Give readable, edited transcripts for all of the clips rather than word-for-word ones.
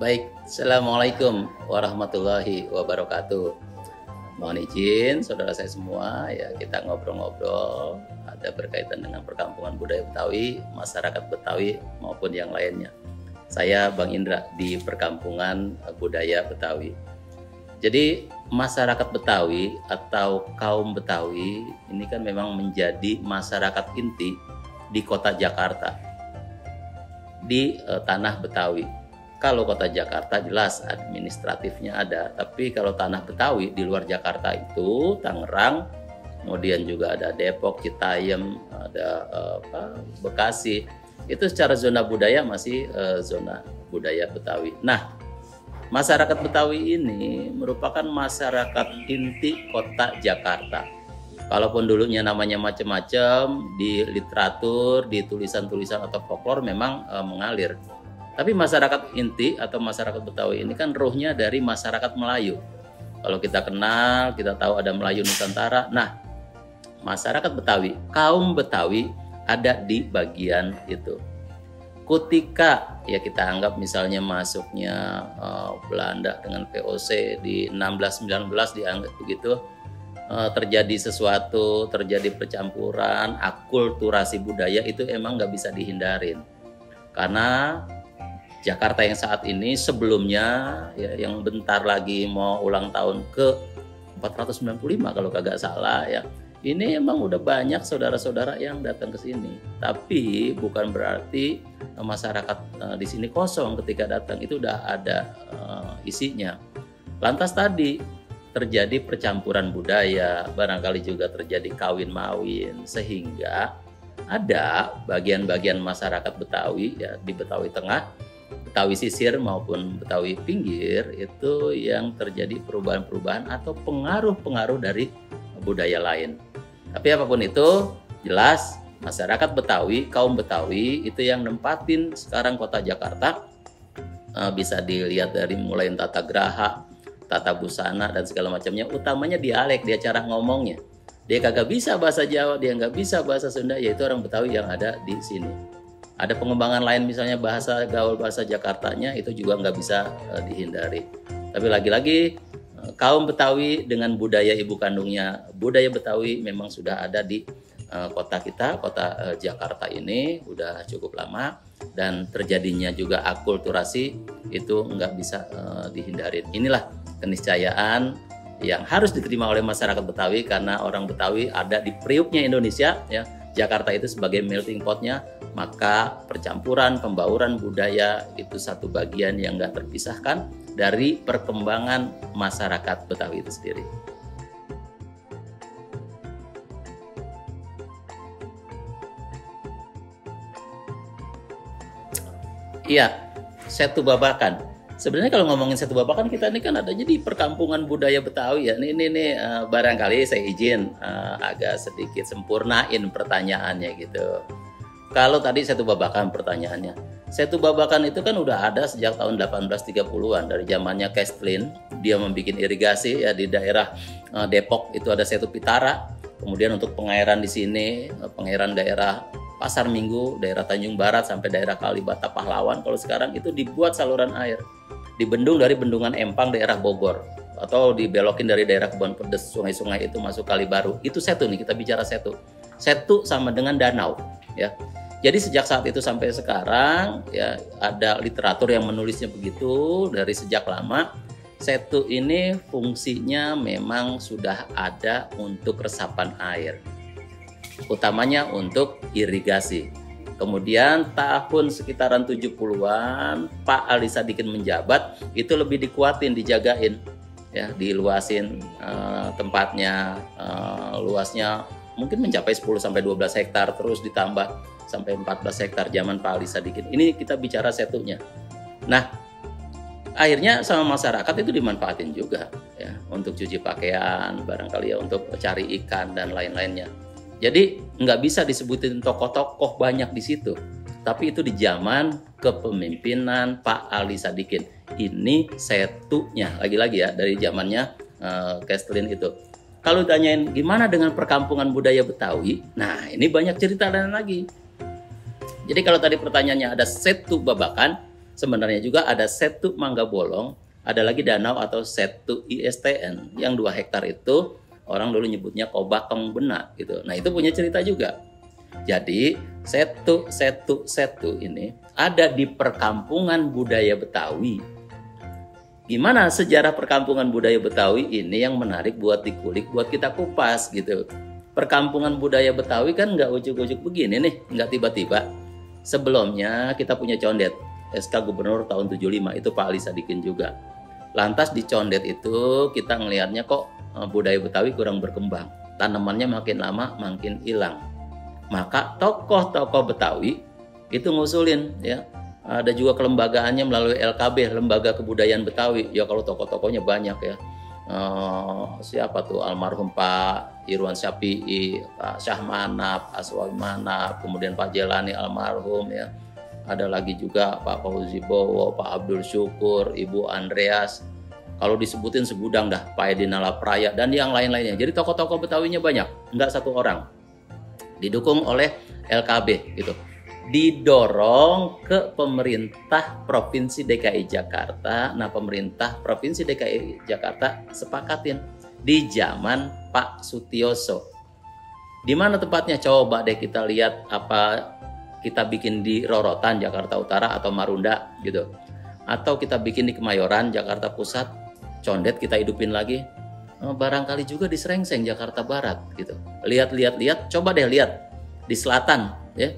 Baik, Assalamualaikum warahmatullahi wabarakatuh. Mohon izin saudara saya semua, ya kita ngobrol-ngobrol ada berkaitan dengan perkampungan budaya Betawi, masyarakat Betawi maupun yang lainnya. Saya Bang Indra di perkampungan budaya Betawi. Jadi masyarakat Betawi atau kaum Betawi ini kan memang menjadi masyarakat inti di kota Jakarta, di tanah Betawi. Kalau kota Jakarta jelas administratifnya ada, tapi kalau tanah Betawi di luar Jakarta itu Tangerang, kemudian juga ada Depok, Citayam, ada Bekasi. Itu secara zona budaya masih zona budaya Betawi. Nah, masyarakat Betawi ini merupakan masyarakat inti kota Jakarta. Kalaupun dulunya namanya macam-macam, di literatur, di tulisan-tulisan atau folklore memang mengalir. Tapi masyarakat inti atau masyarakat Betawi ini kan ruhnya dari masyarakat Melayu. Kalau kita kenal, kita tahu ada Melayu Nusantara. Nah, masyarakat Betawi, kaum Betawi ada di bagian itu. Ketika ya kita anggap misalnya masuknya Belanda dengan VOC di 1619 dianggap begitu, terjadi sesuatu, terjadi percampuran, akulturasi budaya itu emang nggak bisa dihindarin. Karena Jakarta yang saat ini sebelumnya ya, yang bentar lagi mau ulang tahun ke 495 kalau kagak salah ya. Ini emang udah banyak saudara-saudara yang datang ke sini. Tapi bukan berarti masyarakat di sini kosong ketika datang, itu udah ada isinya. Lantas tadi terjadi percampuran budaya, barangkali juga terjadi kawin-mawin, sehingga ada bagian-bagian masyarakat Betawi ya di Betawi Tengah, Betawi Sisir maupun Betawi Pinggir itu yang terjadi perubahan-perubahan atau pengaruh-pengaruh dari budaya lain. Tapi apapun itu, jelas masyarakat Betawi, kaum Betawi itu yang nempatin sekarang kota Jakarta. Bisa dilihat dari mulai tata graha, tata busana dan segala macamnya, utamanya dialek, dia cara ngomongnya. Dia kagak bisa bahasa Jawa, dia nggak bisa bahasa Sunda, yaitu orang Betawi yang ada di sini. Ada pengembangan lain misalnya bahasa gaul, bahasa Jakartanya itu juga nggak bisa dihindari. Tapi lagi-lagi kaum Betawi dengan budaya ibu kandungnya, budaya Betawi memang sudah ada di kota kita, kota Jakarta ini udah cukup lama, dan terjadinya juga akulturasi itu nggak bisa dihindarin. Inilah keniscayaan yang harus diterima oleh masyarakat Betawi karena orang Betawi ada di periuknya Indonesia ya. Jakarta itu sebagai melting pot-nya, maka percampuran, pembauran budaya itu satu bagian yang nggak terpisahkan dari perkembangan masyarakat Betawi itu sendiri. Iya, Setu Babakan. Sebenarnya kalau ngomongin Setu Babakan, kita ini kan adanya di perkampungan budaya Betawi ya. Ini barangkali saya izin agak sedikit sempurnain pertanyaannya gitu. Kalau tadi Setu Babakan pertanyaannya, Setu Babakan itu kan udah ada sejak tahun 1830-an dari zamannya Kestlin. Dia membuat irigasi ya di daerah Depok itu ada Setu Pitara. Kemudian untuk pengairan di sini, pengairan daerah Pasar Minggu, daerah Tanjung Barat sampai daerah Kalibata Pahlawan. Kalau sekarang itu dibuat saluran air. Dibendung dari Bendungan Empang daerah Bogor, atau dibelokin dari daerah Kebon Pedes, sungai-sungai itu masuk Kalibaru. Itu Setu nih, kita bicara Setu. Setu sama dengan danau ya. Jadi sejak saat itu sampai sekarang ya ada literatur yang menulisnya begitu. Dari sejak lama Setu ini fungsinya memang sudah ada untuk resapan air, utamanya untuk irigasi. Kemudian tahun sekitaran 70-an Pak Ali Sadikin menjabat, itu lebih dikuatin, dijagain ya, diluasin tempatnya, luasnya mungkin mencapai 10 sampai 12 hektar, terus ditambah sampai 14 hektar zaman Pak Ali Sadikin. Ini kita bicara Setunya. Nah, akhirnya sama masyarakat itu dimanfaatin juga ya untuk cuci pakaian, barangkali ya untuk cari ikan dan lain-lainnya. Jadi nggak bisa disebutin tokoh-tokoh banyak di situ. Tapi itu di zaman kepemimpinan Pak Ali Sadikin. Ini Setunya, lagi-lagi ya dari zamannya Kestlin itu. Kalau ditanyain gimana dengan perkampungan budaya Betawi, nah ini banyak cerita lain lagi. Jadi kalau tadi pertanyaannya ada Setu Babakan, Sebenarnya juga ada Setu Mangga Bolong, ada lagi danau atau Setu ISTN yang 2 hektar itu orang dulu nyebutnya Kobakong Benak gitu. Nah itu punya cerita juga. Jadi Setu ini ada di perkampungan budaya Betawi. Gimana sejarah perkampungan budaya Betawi ini yang menarik buat dikulik, buat kita kupas gitu. Perkampungan budaya Betawi kan nggak ujuk-ujuk begini nih, nggak tiba-tiba. Sebelumnya kita punya condet, SK Gubernur tahun 75, itu Pak Ali Sadikin juga. Lantas di condet itu kita ngelihatnya kok budaya Betawi kurang berkembang. Tanamannya makin lama makin hilang. Maka tokoh-tokoh Betawi itu ngusulin ya. Ada juga kelembagaannya melalui LKB, Lembaga Kebudayaan Betawi. Ya kalau tokoh-tokohnya banyak ya. Siapa tuh almarhum Pak Irwan Syafi'i, Pak Syah Manap, Aswawi Manap, kemudian Pak Jelani almarhum ya. Ada lagi juga Pak Fauzi Bowo, Pak Abdul Syukur, Ibu Andreas. Kalau disebutin segudang dah, Pak Edi Nalapraya dan yang lain-lainnya. Jadi tokoh-tokoh Betawinya banyak, enggak satu orang. Didukung oleh LKB gitu. Didorong ke pemerintah Provinsi DKI Jakarta. Nah, pemerintah Provinsi DKI Jakarta sepakatin di zaman Pak Sutioso. Di mana tepatnya? Coba deh kita lihat apa kita bikin di Rorotan, Jakarta Utara atau Marunda gitu. Atau kita bikin di Kemayoran, Jakarta Pusat, condet kita hidupin lagi. Barangkali juga di Srengseng, Jakarta Barat gitu. Lihat, coba deh lihat di selatan ya.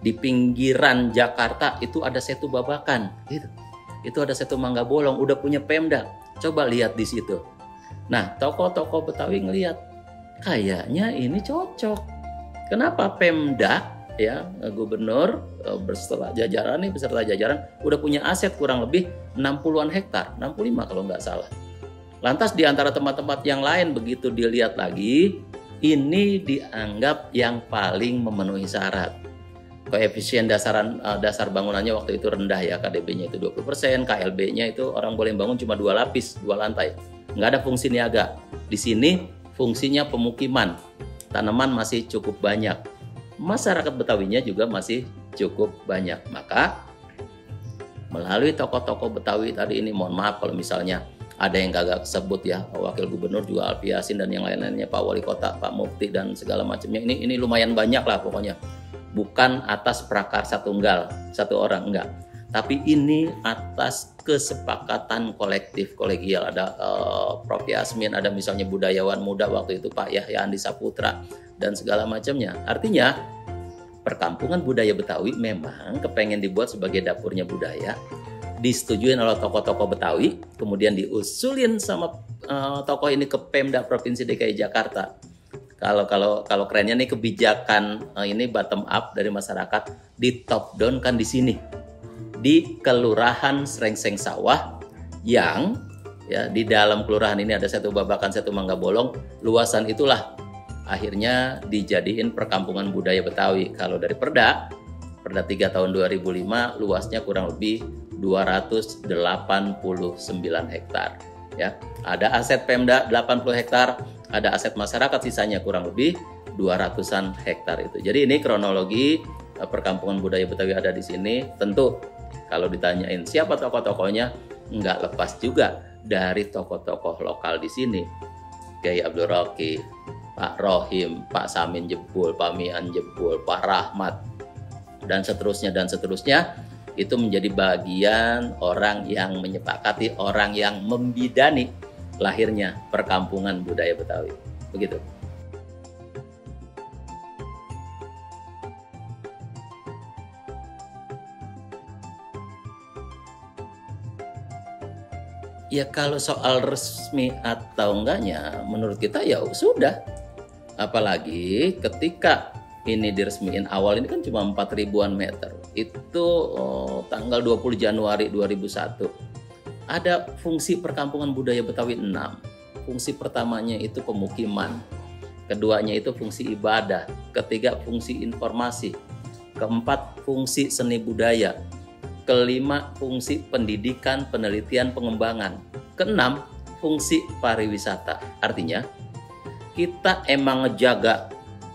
Di pinggiran Jakarta itu ada Setu Babakan gitu. Itu ada Setu Mangga Bolong, udah punya Pemda. Coba lihat di situ. Nah, tokoh-tokoh Betawi ngelihat kayaknya ini cocok. Kenapa Pemda ya, gubernur beserta jajaran udah punya aset kurang lebih 60-an hektar, 65 kalau nggak salah. Lantas di antara tempat-tempat yang lain begitu dilihat lagi, ini dianggap yang paling memenuhi syarat. Koefisien dasar bangunannya waktu itu rendah ya, KDB-nya itu 20%, KLB-nya itu orang boleh bangun cuma 2 lapis, 2 lantai. Nggak ada fungsi niaga. Di sini fungsinya pemukiman. Tanaman masih cukup banyak. Masyarakat Betawinya juga masih cukup banyak. Maka melalui tokoh-tokoh Betawi tadi ini, mohon maaf kalau misalnya ada yang kagak sebut ya, Wakil Gubernur juga Alfi Yasin dan yang lain-lainnya, Pak Wali Kota, Pak Mufti dan segala macamnya. Ini lumayan banyak lah pokoknya. Bukan atas prakarsa tunggal satu orang, enggak. Tapi ini atas kesepakatan kolektif, kolegial. Ada Prof. Yasmin, ada misalnya budayawan muda waktu itu Pak Yahya Andi Saputra dan segala macamnya. Artinya perkampungan budaya Betawi memang kepengen dibuat sebagai dapurnya budaya, disetujuin oleh tokoh-tokoh Betawi, kemudian diusulin sama tokoh ini ke Pemda Provinsi DKI Jakarta. Kalau kerennya nih kebijakan ini bottom up dari masyarakat, di top down kan di sini di Kelurahan Srengseng Sawah, yang ya di dalam kelurahan ini ada Setu Babakan, Setu Mangga Bolong. Luasan itulah akhirnya dijadiin perkampungan budaya Betawi. Kalau dari Perda 3 tahun 2005 luasnya kurang lebih 289 hektar ya. Ada aset Pemda 80 hektar, ada aset masyarakat sisanya kurang lebih 200-an hektar itu. Jadi ini kronologi perkampungan budaya Betawi ada di sini. Tentu kalau ditanyain siapa tokoh-tokohnya, nggak lepas juga dari tokoh-tokoh lokal di sini. Kiai Abdul Roki, Pak Rohim, Pak Samin Jebul, Pak Mian Jebul, Pak Rahmat, dan seterusnya. Itu menjadi bagian orang yang menyepakati, orang yang membidani lahirnya perkampungan budaya Betawi. Begitu. Ya kalau soal resmi atau enggaknya, menurut kita ya sudah. Apalagi ketika ini diresmiin awal ini kan cuma 4 ribuan meter. Itu tanggal 20 Januari 2001. Ada fungsi perkampungan budaya Betawi 6. Fungsi pertamanya itu pemukiman. Keduanya itu fungsi ibadah. Ketiga fungsi informasi. Keempat fungsi seni budaya. Kelima fungsi pendidikan, penelitian, pengembangan. Keenam fungsi pariwisata. Artinya kita emang ngejaga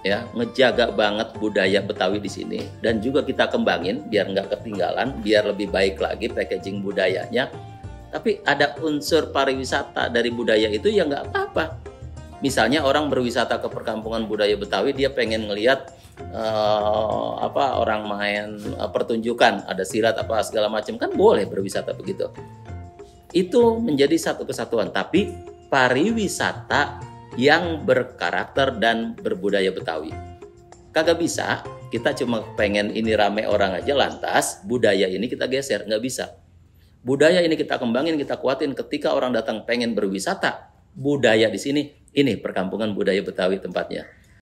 ya, ngejaga banget budaya Betawi di sini, dan juga kita kembangin biar nggak ketinggalan, biar lebih baik lagi packaging budayanya. Tapi ada unsur pariwisata dari budaya itu ya nggak apa-apa. Misalnya orang berwisata ke perkampungan budaya Betawi, dia pengen ngelihat orang main pertunjukan, ada silat apa segala macam, kan boleh berwisata begitu. Itu menjadi satu kesatuan, tapi pariwisata yang berkarakter dan berbudaya Betawi. Kagak bisa, kita cuma pengen ini rame orang aja lantas budaya ini kita geser, nggak bisa. Budaya ini kita kembangin, kita kuatin, ketika orang datang pengen berwisata, budaya di sini, ini perkampungan budaya Betawi tempatnya.